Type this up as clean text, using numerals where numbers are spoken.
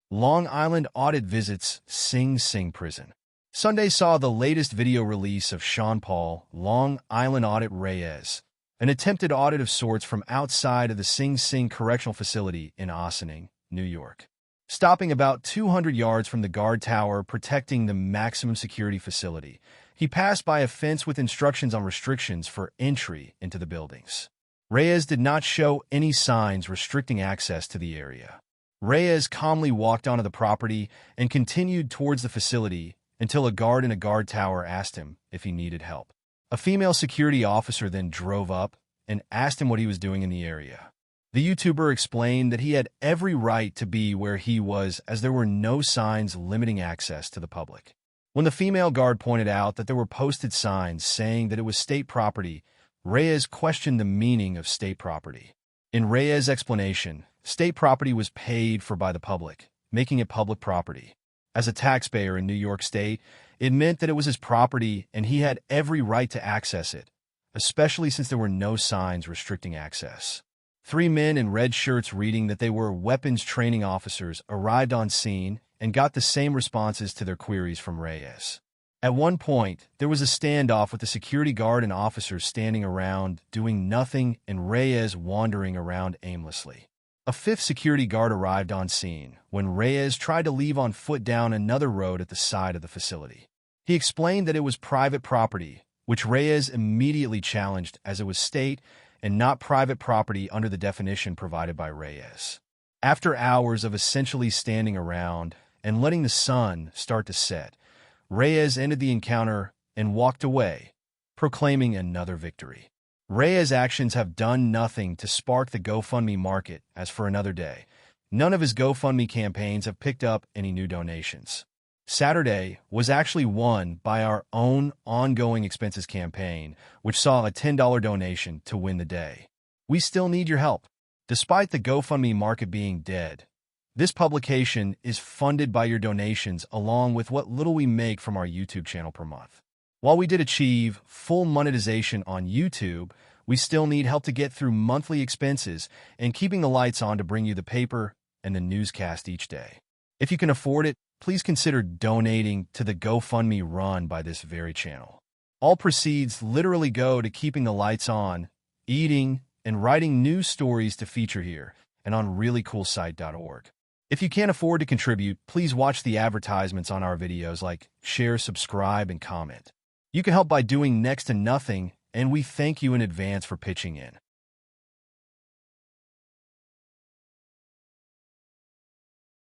Long Island Audit visits Sing Sing Prison. Sunday saw the latest video release of SeanPaul, Long Island Audit Reyes, an attempted audit of sorts from outside of the Sing Sing Correctional Facility in Ossining, New York. Stopping about 200 yards from the guard tower protecting the maximum security facility, he passed by a fence with instructions on restrictions for entry into the buildings. Reyes did not show any signs restricting access to the area. Reyes calmly walked onto the property and continued towards the facility until a guard in a guard tower asked him if he needed help. A female security officer then drove up and asked him what he was doing in the area. The YouTuber explained that he had every right to be where he was as there were no signs limiting access to the public. When the female guard pointed out that there were posted signs saying that it was state property, Reyes questioned the meaning of state property. In Reyes' explanation, state property was paid for by the public, making it public property. As a taxpayer in New York State, it meant that it was his property and he had every right to access it, especially since there were no signs restricting access. 3 men in red shirts reading that they were weapons training officers arrived on scene and got the same responses to their queries from Reyes. At one point, there was a standoff with the security guard and officers standing around, doing nothing, and Reyes wandering around aimlessly. A 5th security guard arrived on scene when Reyes tried to leave on foot down another road at the side of the facility. He explained that it was private property, which Reyes immediately challenged as it was state and not private property under the definition provided by Reyes. After hours of essentially standing around and letting the sun start to set, Reyes ended the encounter and walked away, proclaiming another victory. Reyes' actions have done nothing to spark the GoFundMe market as for another day. None of his GoFundMe campaigns have picked up any new donations. Saturday was actually won by our own ongoing expenses campaign, which saw a $10 donation to win the day. We still need your help. Despite the GoFundMe market being dead, this publication is funded by your donations along with what little we make from our YouTube channel per month. While we did achieve full monetization on YouTube, we still need help to get through monthly expenses and keeping the lights on to bring you the paper and the newscast each day. If you can afford it, please consider donating to the GoFundMe run by this very channel. All proceeds literally go to keeping the lights on, eating, and writing news stories to feature here and on ReallyCoolSite.org. If you can't afford to contribute, please watch the advertisements on our videos like share, subscribe, and comment. You can help by doing next to nothing, and we thank you in advance for pitching in.